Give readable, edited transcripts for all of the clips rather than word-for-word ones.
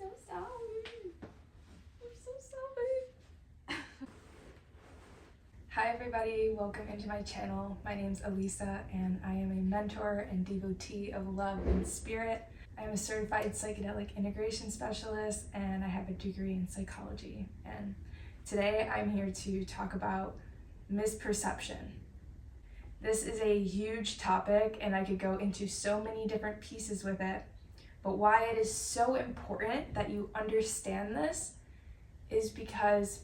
so sorry. I'm so sorry. Hi everybody, welcome into my channel. My name's Elisa and I am a mentor and devotee of love and spirit. I am a certified psychedelic integration specialist and I have a degree in psychology. And today I'm here to talk about misperception. This is a huge topic and I could go into so many different pieces with it. But why it is so important that you understand this is because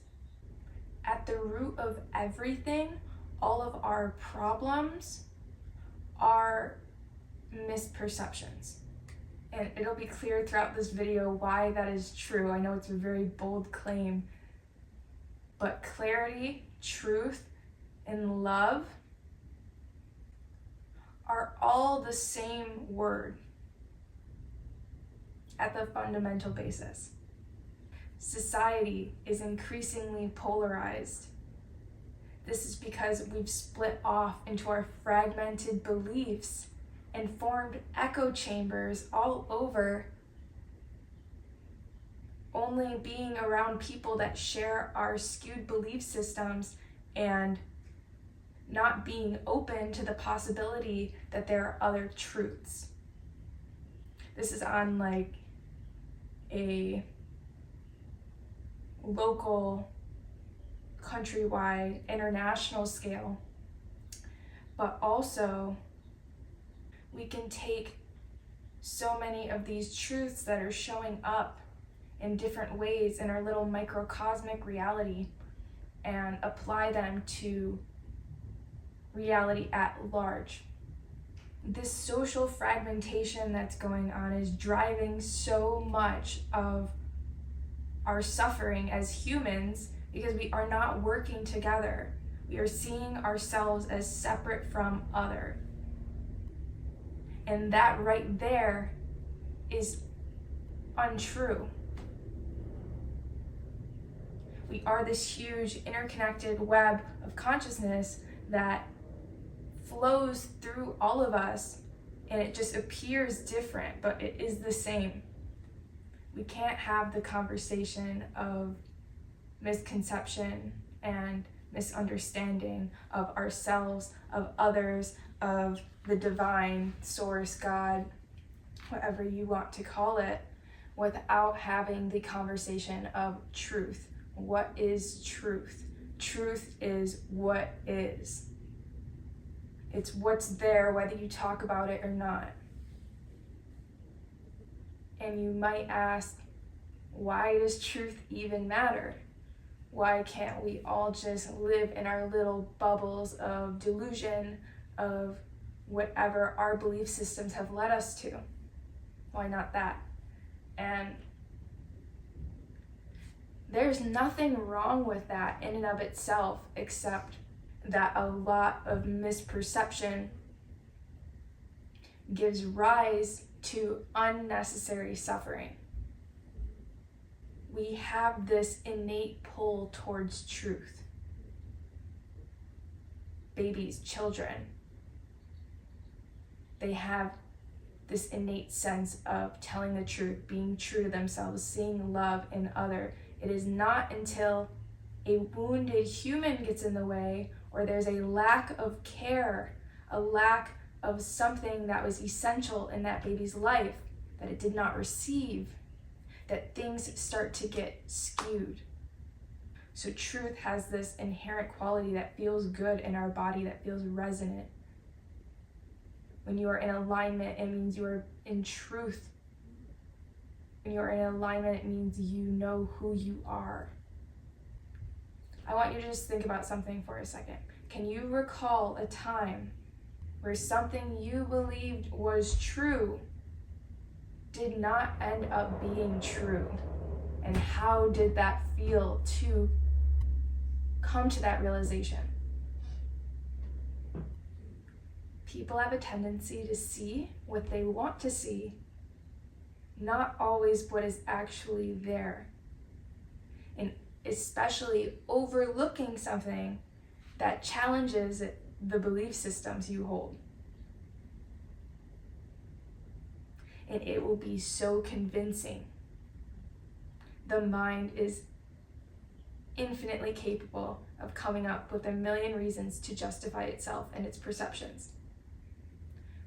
at the root of everything, all of our problems are misperceptions. And it'll be clear throughout this video why that is true. I know it's a very bold claim, but clarity, truth, and love are all the same word at the fundamental basis. Society is increasingly polarized. This is because we've split off into our fragmented beliefs and formed echo chambers all over, only being around people that share our skewed belief systems and not being open to the possibility that there are other truths. This is on like a local, countrywide, international scale, but also we can take so many of these truths that are showing up in different ways in our little microcosmic reality and apply them to reality at large. This social fragmentation that's going on is driving so much of our suffering as humans because we are not working together. We are seeing ourselves as separate from other. And that right there is untrue. We are this huge interconnected web of consciousness that flows through all of us, and it just appears different, but it is the same. We can't have the conversation of misconception and misunderstanding of ourselves, of others, of the divine source, God, whatever you want to call it, without having the conversation of truth. What is truth? Truth is what is. It's what's there, whether you talk about it or not. And you might ask, why does truth even matter? Why can't we all just live in our little bubbles of delusion of whatever our belief systems have led us to? Why not that? And there's nothing wrong with that in and of itself, except that a lot of misperception gives rise to unnecessary suffering. We have this innate pull towards truth. Babies, children, they have this innate sense of telling the truth, being true to themselves, seeing love in other. It is not until a wounded human gets in the way, or there's a lack of care, a lack of something that was essential in that baby's life that it did not receive, that things start to get skewed. So truth has this inherent quality that feels good in our body, that feels resonant. When you are in alignment, it means you are in truth. When you are in alignment, it means you know who you are. I want you to just think about something for a second. Can you recall a time where something you believed was true did not end up being true? And how did that feel to come to that realization? People have a tendency to see what they want to see, not always what is actually there. And especially overlooking something that challenges the belief systems you hold. And it will be so convincing the mind is infinitely capable of coming up with a million reasons to justify itself and its perceptions.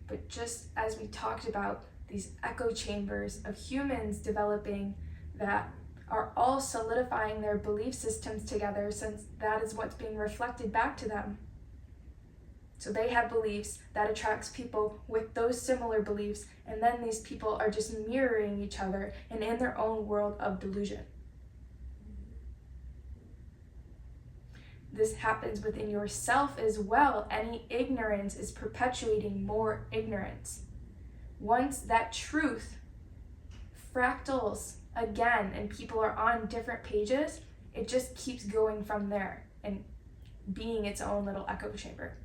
But just as we talked about these echo chambers of humans developing that are all solidifying their belief systems together, since that is what's being reflected back to them. So they have beliefs that attracts people with those similar beliefs, and then these people are just mirroring each other and in their own world of delusion. This happens within yourself as well. Any ignorance is perpetuating more ignorance. Once that truth fractals again and people are on different pages, it just keeps going from there and being its own little echo chamber.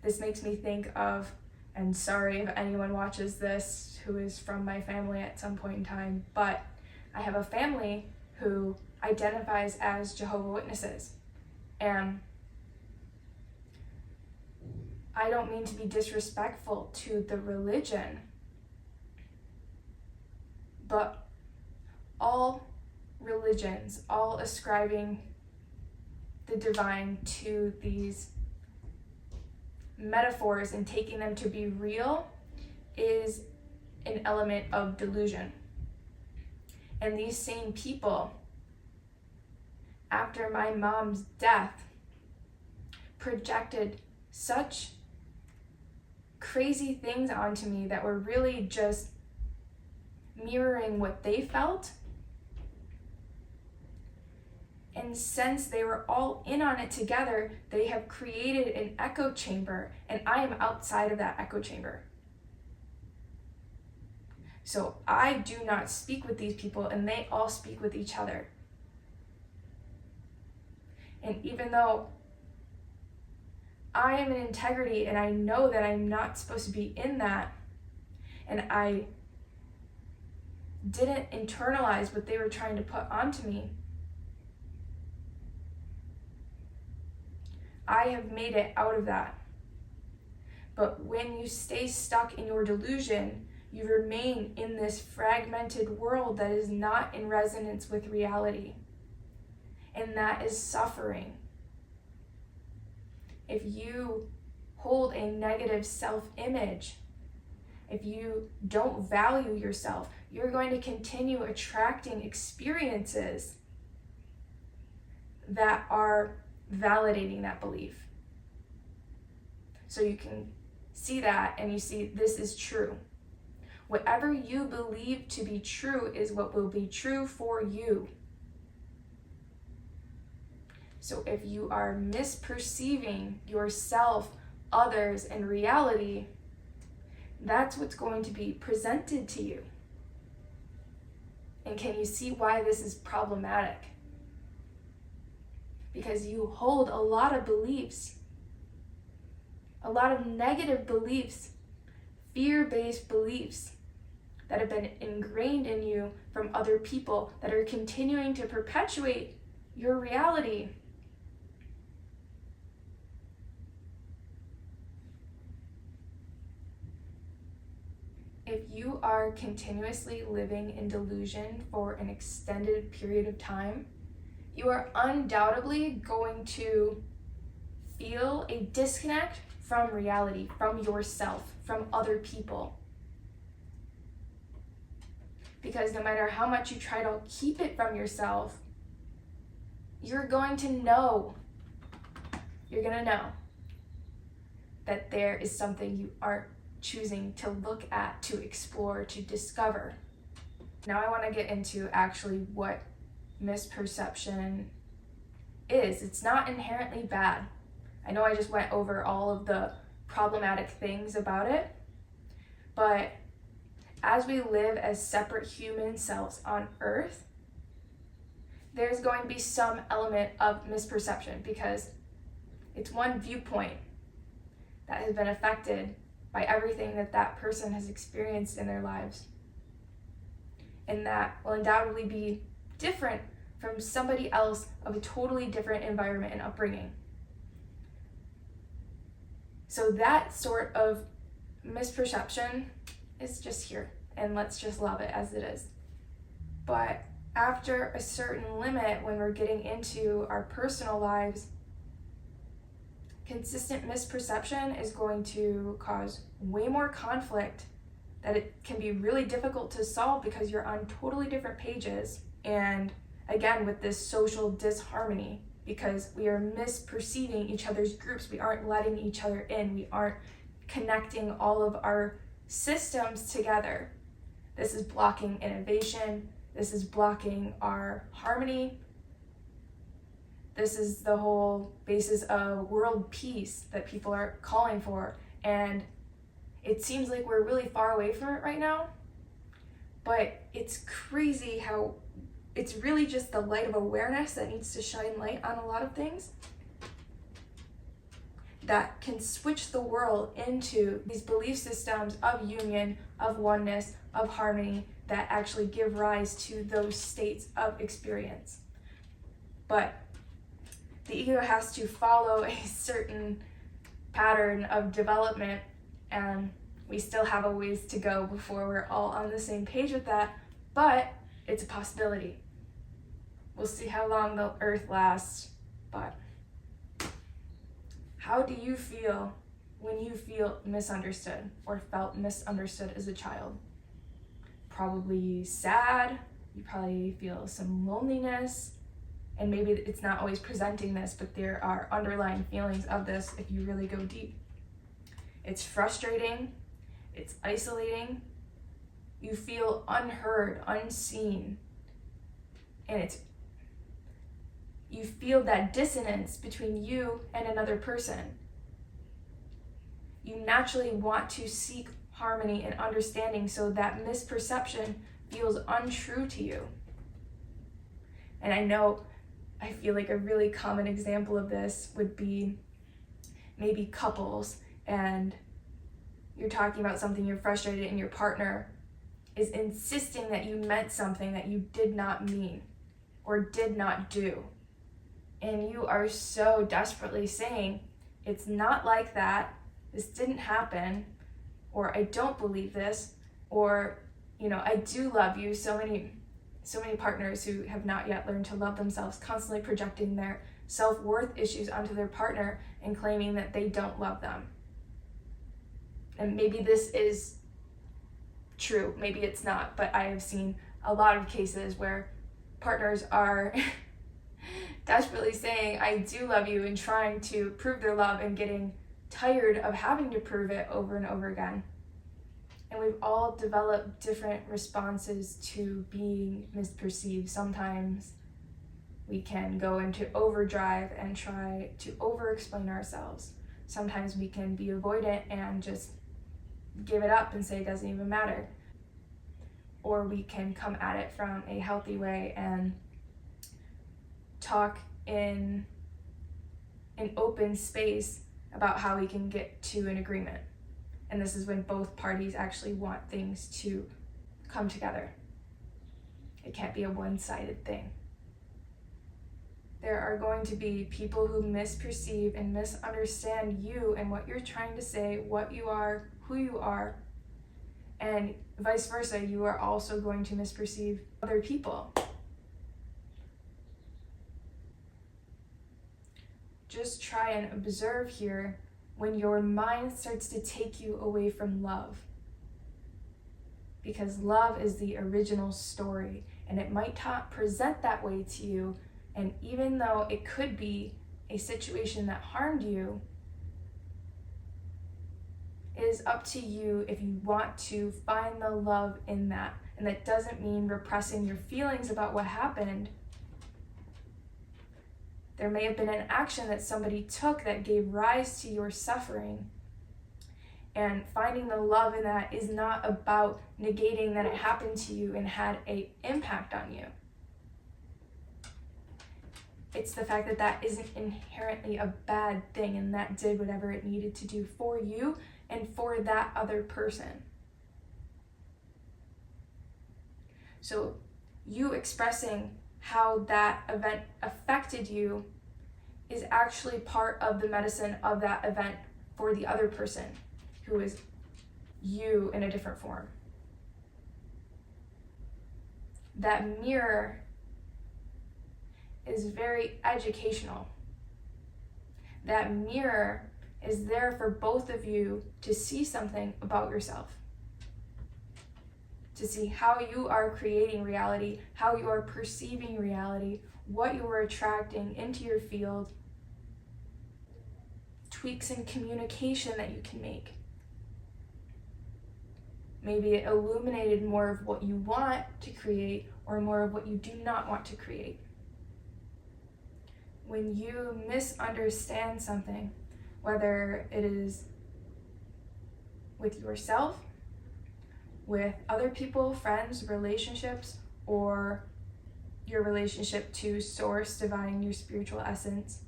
This makes me think of, and sorry if anyone watches this who is from my family at some point in time, but I have a family who identifies as Jehovah's Witnesses. And I don't mean to be disrespectful to the religion, but all religions, all ascribing the divine to these metaphors and taking them to be real, is an element of delusion. And these same people, after my mom's death, projected such crazy things onto me that were really just mirroring what they felt. And since they were all in on it together, they have created an echo chamber, and I am outside of that echo chamber. So I do not speak with these people, and they all speak with each other. And even though I am in integrity and I know that I'm not supposed to be in that, and I didn't internalize what they were trying to put onto me, I have made it out of that. But when you stay stuck in your delusion, you remain in this fragmented world that is not in resonance with reality. And that is suffering. If you hold a negative self-image, if you don't value yourself, you're going to continue attracting experiences that are validating that belief. So you can see that and you see this is true. Whatever you believe to be true is what will be true for you. So if you are misperceiving yourself, others, and reality, that's what's going to be presented to you. And can you see why this is problematic? Because you hold a lot of beliefs, a lot of negative beliefs, fear-based beliefs that have been ingrained in you from other people that are continuing to perpetuate your reality. If you are continuously living in delusion for an extended period of time, you are undoubtedly going to feel a disconnect from reality, from yourself, from other people. Because no matter how much you try to keep it from yourself, you're going to know that there is something you aren't choosing to look at, to explore, to discover. Now I want to get into actually what misperception is. It's not inherently bad. I know I just went over all of the problematic things about it, but as we live as separate human selves on Earth, there's going to be some element of misperception because it's one viewpoint that has been affected by everything that that person has experienced in their lives. And that will undoubtedly be different from somebody else of a totally different environment and upbringing. So that sort of misperception is just here, and let's just love it as it is. But after a certain limit, when we're getting into our personal lives, consistent misperception is going to cause way more conflict, that it can be really difficult to solve because you're on totally different pages. And again, with this social disharmony, because we are misperceiving each other's groups, we aren't letting each other in, we aren't connecting all of our systems together. This is blocking innovation, this is blocking our harmony. This is the whole basis of world peace that people are calling for. And it seems like we're really far away from it right now, but it's crazy how it's really just the light of awareness that needs to shine light on a lot of things that can switch the world into these belief systems of union, of oneness, of harmony, that actually give rise to those states of experience. But the ego has to follow a certain pattern of development, and we still have a ways to go before we're all on the same page with that, but it's a possibility. We'll see how long the earth lasts, but how do you feel when you feel misunderstood or felt misunderstood as a child? Probably sad, you probably feel some loneliness, and maybe it's not always presenting this, but there are underlying feelings of this if you really go deep. It's frustrating, it's isolating, you feel unheard, unseen, and you feel that dissonance between you and another person. You naturally want to seek harmony and understanding, so that misperception feels untrue to you. And I feel like a really common example of this would be maybe couples, and you're talking about something, you're frustrated, and your partner is insisting that you meant something that you did not mean or did not do. And you are so desperately saying, it's not like that, this didn't happen, or I don't believe this, or, I do love you. So many partners who have not yet learned to love themselves, constantly projecting their self-worth issues onto their partner and claiming that they don't love them. And maybe this is true, maybe it's not, but I have seen a lot of cases where partners are desperately saying, I do love you, and trying to prove their love and getting tired of having to prove it over and over again. And we've all developed different responses to being misperceived. Sometimes we can go into overdrive and try to over-explain ourselves. Sometimes we can be avoidant and just give it up and say it doesn't even matter. Or we can come at it from a healthy way and talk in an open space about how we can get to an agreement. And this is when both parties actually want things to come together. It can't be a one-sided thing. There are going to be people who misperceive and misunderstand you and what you're trying to say, what you are, who you are, and vice versa. You are also going to misperceive other people. Just try and observe here when your mind starts to take you away from love. Because love is the original story, and it might not present that way to you, and even though it could be a situation that harmed you, it is up to you if you want to find the love in that. And that doesn't mean repressing your feelings about what happened. There may have been an action that somebody took that gave rise to your suffering. And finding the love in that is not about negating that it happened to you and had an impact on you. It's the fact that that isn't inherently a bad thing, and that did whatever it needed to do for you and for that other person. So you expressing how that event affected you is actually part of the medicine of that event for the other person, who is you in a different form. That mirror is very educational. That mirror is there for both of you to see something about yourself, to see how you are creating reality, how you are perceiving reality, what you are attracting into your field, tweaks in communication that you can make. Maybe it illuminated more of what you want to create or more of what you do not want to create. When you misunderstand something, whether it is with yourself, with other people, friends, relationships, or your relationship to Source, Divine, your spiritual essence,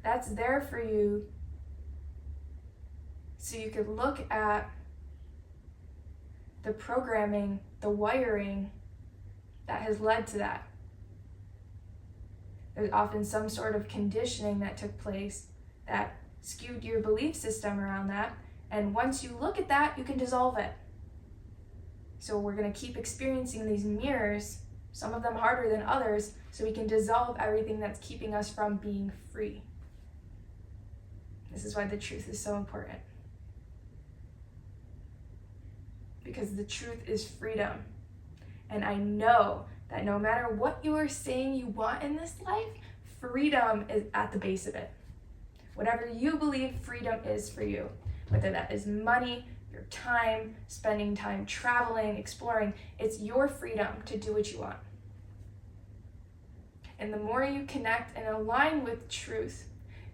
that's there for you so you could look at the programming, the wiring that has led to that. There's often some sort of conditioning that took place that skewed your belief system around that, and once you look at that, you can dissolve it. So we're going to keep experiencing these mirrors, some of them harder than others, so we can dissolve everything that's keeping us from being free. This is why the truth is so important. Because the truth is freedom. And I know that no matter what you are saying you want in this life, freedom is at the base of it. Whatever you believe freedom is for you, whether that is money, your time, spending time traveling, exploring, it's your freedom to do what you want. And the more you connect and align with truth,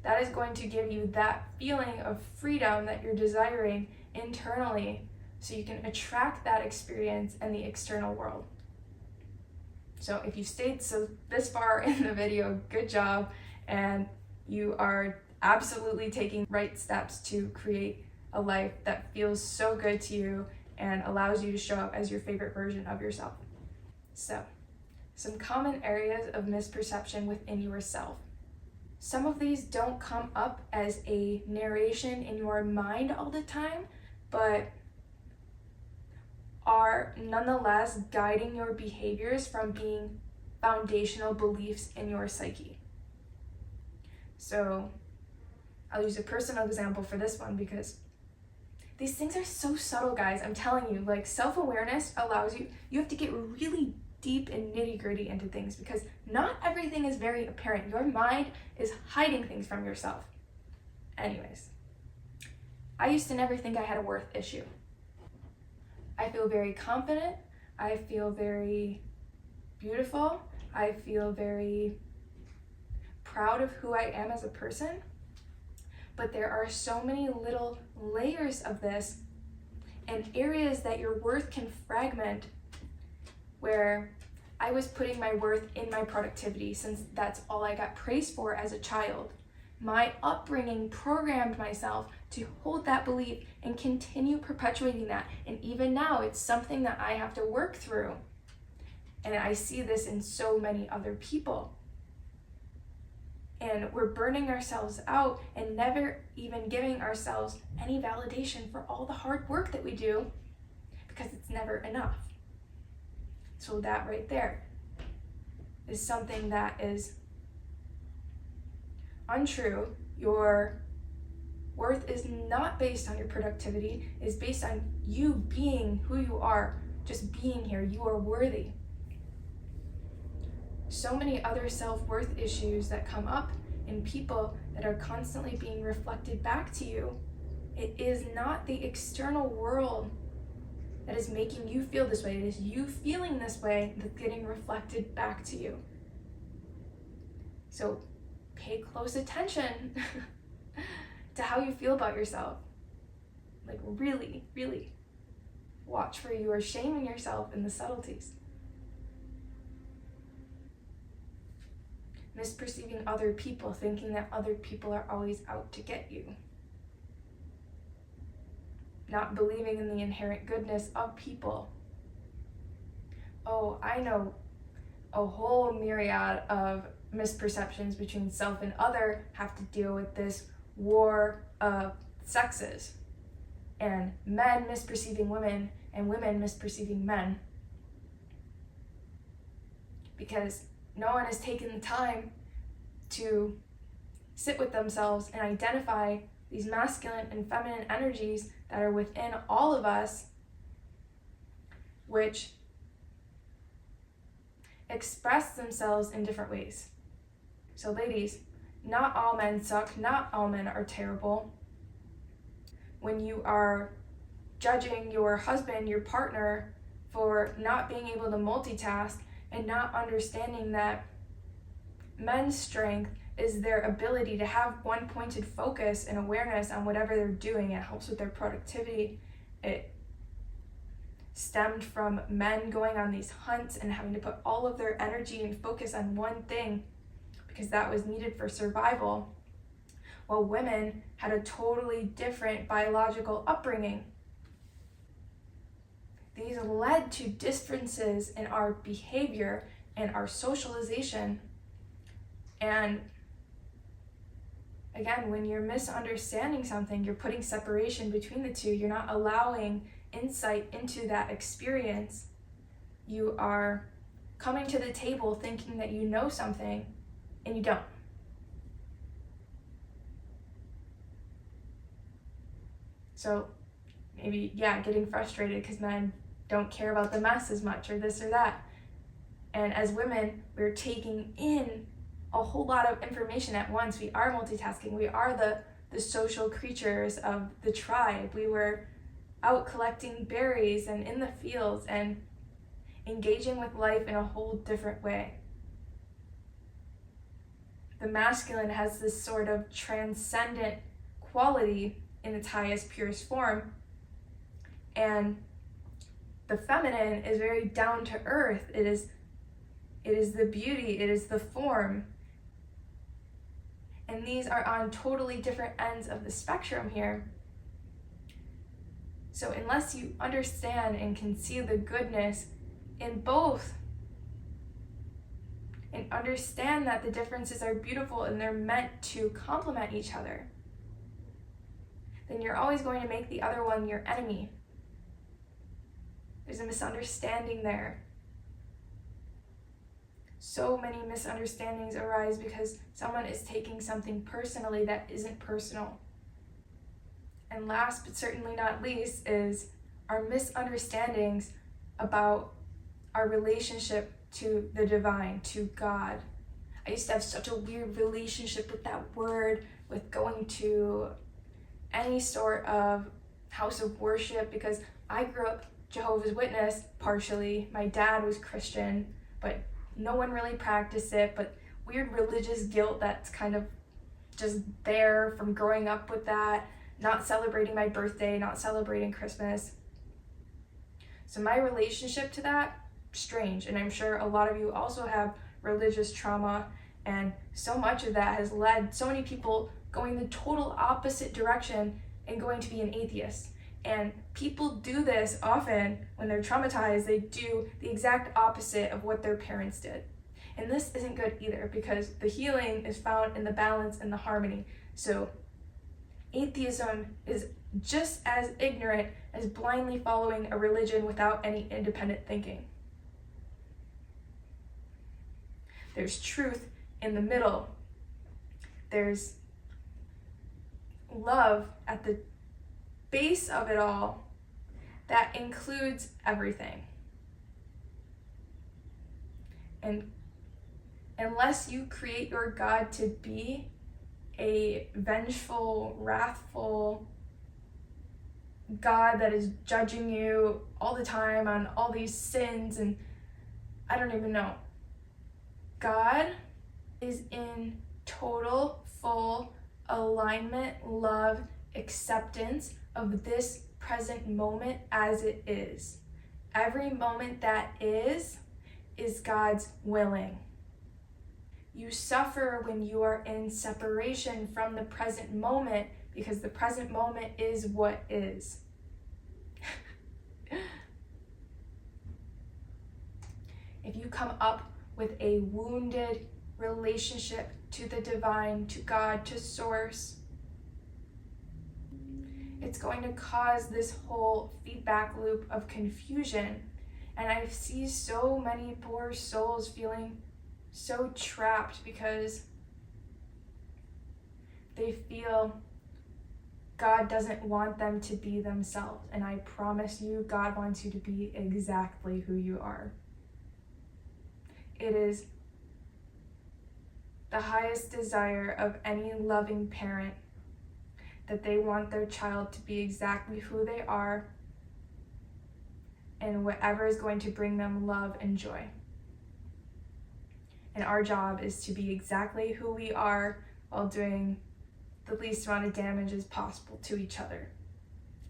that is going to give you that feeling of freedom that you're desiring internally, so you can attract that experience in the external world. So if you stayed this far in the video, good job, and you are absolutely taking right steps to create a life that feels so good to you and allows you to show up as your favorite version of yourself. So, some common areas of misperception within yourself. Some of these don't come up as a narration in your mind all the time, but are nonetheless guiding your behaviors from being foundational beliefs in your psyche. So I'll use a personal example for this one because these things are so subtle, guys. I'm telling you, like, self-awareness allows you have to get really deep and nitty-gritty into things because not everything is very apparent. Your mind is hiding things from yourself. Anyways, I used to never think I had a worth issue. I feel very confident. I feel very beautiful. I feel very proud of who I am as a person. But there are so many little layers of this and areas that your worth can fragment, where I was putting my worth in my productivity since that's all I got praised for as a child. My upbringing programmed myself to hold that belief and continue perpetuating that. And even now, it's something that I have to work through. And I see this in so many other people. And we're burning ourselves out and never even giving ourselves any validation for all the hard work that we do because it's never enough. So that right there is something that is untrue. Your worth is not based on your productivity, it's based on you being who you are, just being here. You are worthy. So many other self-worth issues that come up in people that are constantly being reflected back to you. It is not the external world that is making you feel this way. It is you feeling this way that's getting reflected back to you. So pay close attention to how you feel about yourself. Like really, really watch for you are shaming yourself in the subtleties. Misperceiving other people, thinking that other people are always out to get you. Not believing in the inherent goodness of people. Oh, I know a whole myriad of misperceptions between self and other have to deal with this war of sexes and men misperceiving women and women misperceiving men. Because no one has taken the time to sit with themselves and identify these masculine and feminine energies that are within all of us, which express themselves in different ways. So ladies, not all men suck, not all men are terrible. When you are judging your husband, your partner, for not being able to multitask and not understanding that men's strength is their ability to have one pointed focus and awareness on whatever they're doing. It helps with their productivity. It stemmed from men going on these hunts and having to put all of their energy and focus on one thing because that was needed for survival, while women had a totally different biological upbringing. These led to differences in our behavior and our socialization. And again, when you're misunderstanding something, you're putting separation between the two. You're not allowing insight into that experience. You are coming to the table thinking that you know something and you don't. So maybe, getting frustrated because men don't care about the mess as much or this or that. And as women, we're taking in a whole lot of information at once. We are multitasking. We are the social creatures of the tribe. We were out collecting berries and in the fields and engaging with life in a whole different way. The masculine has this sort of transcendent quality in its highest, purest form, and the feminine is very down to earth. It is the beauty, it is the form. And these are on totally different ends of the spectrum here. So unless you understand and can see the goodness in both, and understand that the differences are beautiful and they're meant to complement each other, then you're always going to make the other one your enemy. There's a misunderstanding there. So many misunderstandings arise because someone is taking something personally that isn't personal. And last but certainly not least is our misunderstandings about our relationship to the divine, to God. I used to have such a weird relationship with that word, with going to any sort of house of worship, because I grew up Jehovah's Witness partially. My dad was Christian, but no one really practiced it, but weird religious guilt that's kind of just there from growing up with that, not celebrating my birthday, not celebrating Christmas. So my relationship to that, strange, and I'm sure a lot of you also have religious trauma, and so much of that has led so many people going the total opposite direction and going to be an atheist. And people do this often when they're traumatized. They do the exact opposite of what their parents did. And this isn't good either, because the healing is found in the balance and the harmony. So atheism is just as ignorant as blindly following a religion without any independent thinking. There's truth in the middle. There's love at the base of it all that includes everything. And unless you create your God to be a vengeful, wrathful God that is judging you all the time on all these sins, and I don't even know. God is in total, full alignment, love, acceptance of this present moment as it is. Every moment that is God's willing. You suffer when you are in separation from the present moment, because the present moment is what is. If you come up with a wounded relationship to the divine, to God, to source, it's going to cause this whole feedback loop of confusion. And I see so many poor souls feeling so trapped because they feel God doesn't want them to be themselves. And I promise you, God wants you to be exactly who you are. It is the highest desire of any loving parent that they want their child to be exactly who they are and whatever is going to bring them love and joy. And our job is to be exactly who we are while doing the least amount of damage as possible to each other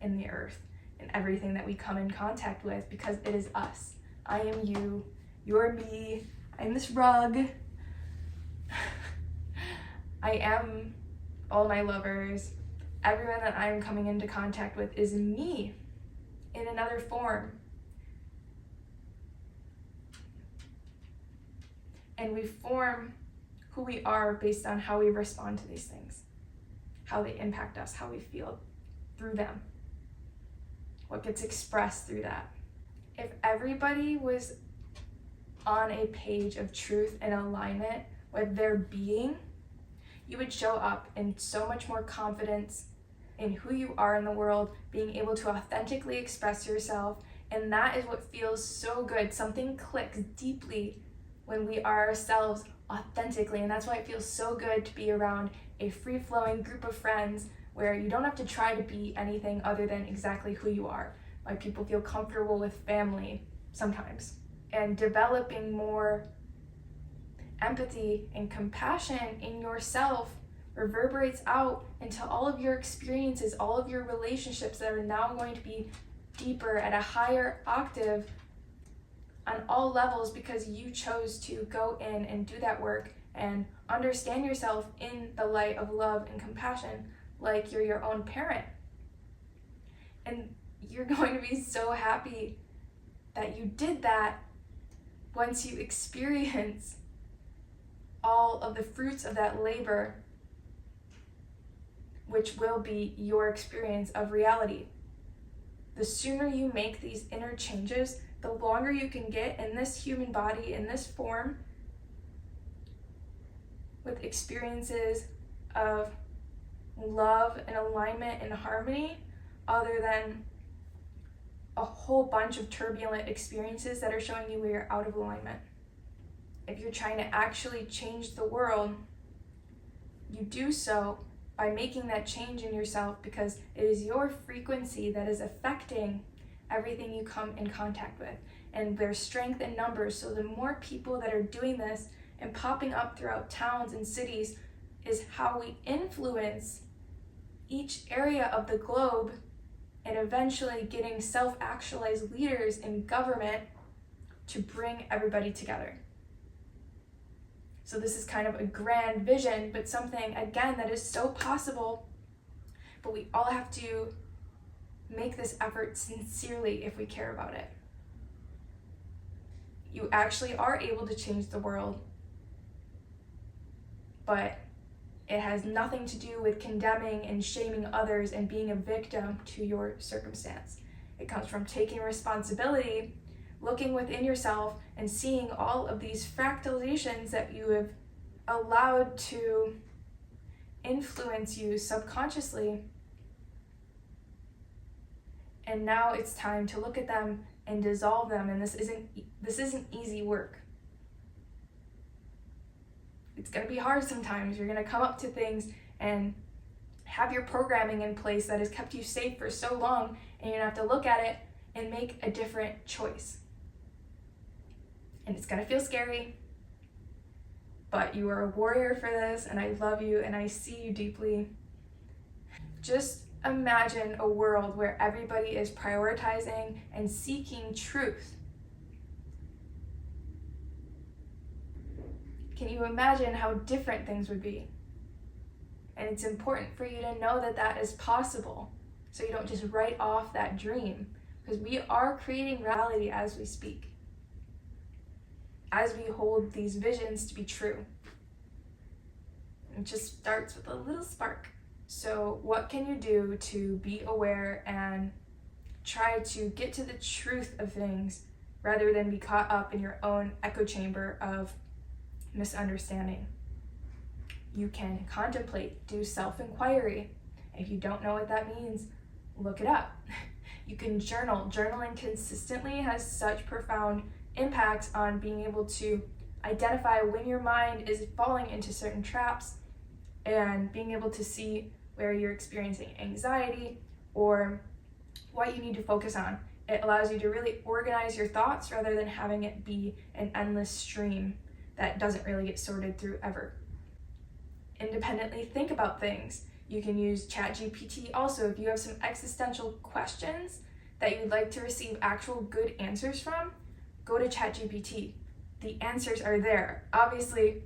in the earth and everything that we come in contact with, because it is us. I am you, you're me, I'm this rug. I am all my lovers. Everyone that I am coming into contact with is me in another form. And we form who we are based on how we respond to these things, how they impact us, how we feel through them, what gets expressed through that. If everybody was on a page of truth and alignment with their being, you would show up in so much more confidence in who you are in the world, being able to authentically express yourself. And that is what feels so good. Something clicks deeply when we are ourselves authentically. And that's why it feels so good to be around a free-flowing group of friends where you don't have to try to be anything other than exactly who you are. Why people feel comfortable with family sometimes. And developing more empathy and compassion in yourself reverberates out into all of your experiences, all of your relationships that are now going to be deeper at a higher octave on all levels, because you chose to go in and do that work and understand yourself in the light of love and compassion, like you're your own parent. And you're going to be so happy that you did that once you experience all of the fruits of that labor, which will be your experience of reality. The sooner you make these inner changes, the longer you can get in this human body, in this form, with experiences of love and alignment and harmony, other than a whole bunch of turbulent experiences that are showing you where you're out of alignment. If you're trying to actually change the world, you do so by making that change in yourself, because it is your frequency that is affecting everything you come in contact with. And there's strength in numbers, so the more people that are doing this and popping up throughout towns and cities is how we influence each area of the globe, and eventually getting self-actualized leaders in government to bring everybody together. So this is kind of a grand vision, but something, again, that is so possible, but we all have to make this effort sincerely if we care about it. You actually are able to change the world, but it has nothing to do with condemning and shaming others and being a victim to your circumstance. It comes from taking responsibility, looking within yourself, and seeing all of these fractalizations that you have allowed to influence you subconsciously. And now it's time to look at them and dissolve them. And this isn't easy work. It's going to be hard sometimes. You're going to come up to things and have your programming in place that has kept you safe for so long, and you're going to have to look at it and make a different choice. And it's going to feel scary, but you are a warrior for this, and I love you and I see you deeply. Just imagine a world where everybody is prioritizing and seeking truth. Can you imagine how different things would be? And it's important for you to know that that is possible, so you don't just write off that dream, because we are creating reality as we speak, as we hold these visions to be true. It just starts with a little spark. So what can you do to be aware and try to get to the truth of things rather than be caught up in your own echo chamber of misunderstanding. You can contemplate, do self-inquiry. If you don't know what that means, look it up. You can journal. Journaling consistently has such profound impacts on being able to identify when your mind is falling into certain traps and being able to see where you're experiencing anxiety or what you need to focus on. It allows you to really organize your thoughts rather than having it be an endless stream that doesn't really get sorted through ever. Independently think about things. You can use ChatGPT also. If you have some existential questions that you'd like to receive actual good answers from, go to ChatGPT. The answers are there. Obviously,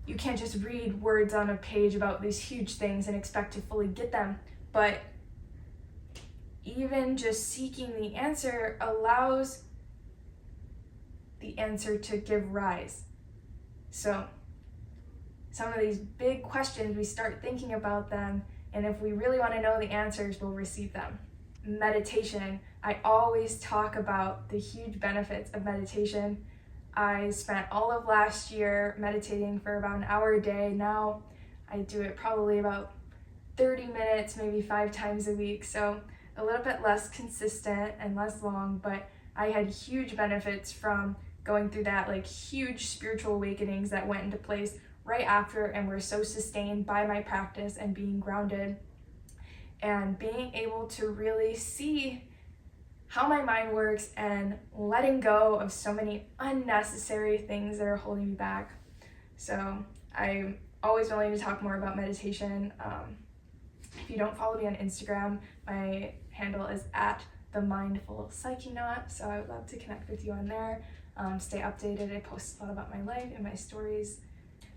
you can't just read words on a page about these huge things and expect to fully get them, but even just seeking the answer allows the answer to give rise. So some of these big questions, we start thinking about them, and if we really want to know the answers, we'll receive them. Meditation. I always talk about the huge benefits of meditation. I spent all of last year meditating for about an hour a day. Now I do it probably about 30 minutes, maybe 5 times a week. So a little bit less consistent and less long, but I had huge benefits from going through that, like huge spiritual awakenings that went into place right after and were so sustained by my practice and being grounded and being able to really see how my mind works and letting go of so many unnecessary things that are holding me back. So I'm always willing to talk more about meditation. If you don't follow me on Instagram, my handle is @themindfulpsychenaut, so I would love to connect with you on there. Stay updated. I post a lot about my life and my stories.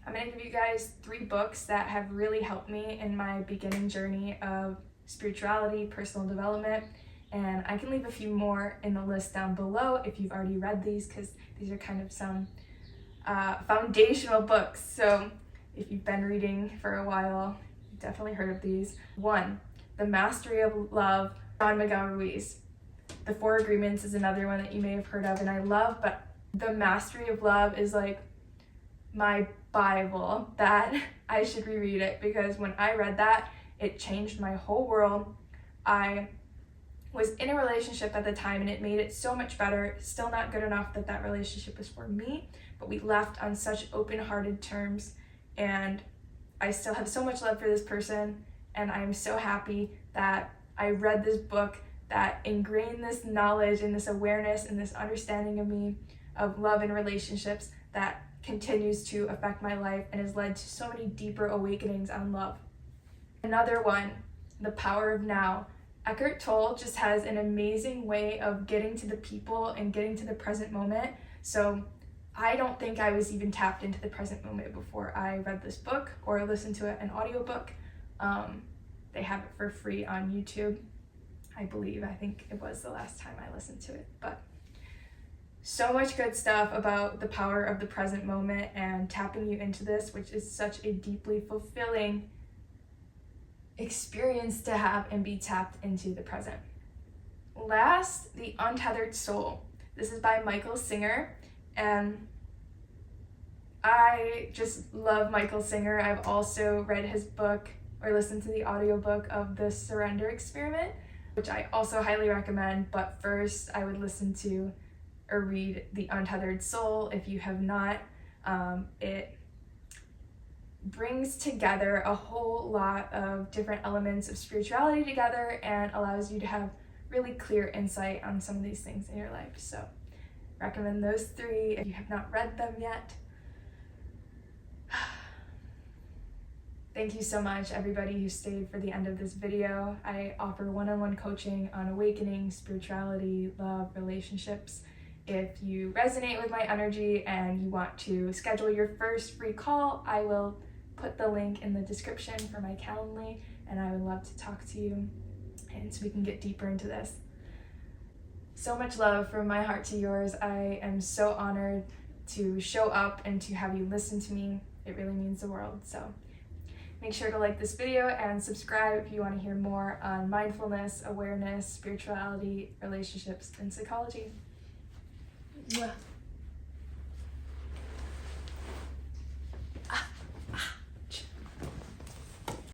I'm going to give you guys 3 books that have really helped me in my beginning journey of spirituality, personal development, and I can leave a few more in the list down below if you've already read these, because these are kind of some foundational books. So if you've been reading for a while, you've definitely heard of these. 1, The Mastery of Love, John Miguel Ruiz. The 4 Agreements is another one that you may have heard of and I love, but The Mastery of Love is like my Bible, that I should reread it, because when I read that, it changed my whole world. I was in a relationship at the time and it made it so much better. Still not good enough that that relationship was for me, but we left on such open-hearted terms, and I still have so much love for this person, and I'm so happy that I read this book that ingrained this knowledge and this awareness and this understanding of me, of love and relationships, that continues to affect my life and has led to so many deeper awakenings on love. Another one, The Power of Now. Eckhart Tolle just has an amazing way of getting to the people and getting to the present moment. So I don't think I was even tapped into the present moment before I read this book or listened to an audiobook. They have it for free on YouTube, I believe. I think it was the last time I listened to it, but so much good stuff about the power of the present moment and tapping you into this, which is such a deeply fulfilling experience to have and be tapped into the present. Last, The Untethered Soul. This is by Michael Singer, and I just love Michael Singer. I've also read his book or listened to the audiobook of The Surrender Experiment, which I also highly recommend, but first I would listen to or read The Untethered Soul if you have not. It brings together a whole lot of different elements of spirituality together and allows you to have really clear insight on some of these things in your life. So recommend those 3 if you have not read them yet. Thank you so much, everybody who stayed for the end of this video. I offer one-on-one coaching on awakening, spirituality, love, relationships. If you resonate with my energy and you want to schedule your first free call, I will put the link in the description for my Calendly, and I would love to talk to you and so we can get deeper into this. So much love from my heart to yours. I am so honored to show up and to have you listen to me. It really means the world. So make sure to like this video and subscribe if you want to hear more on mindfulness, awareness, spirituality, relationships, and psychology. Mwah.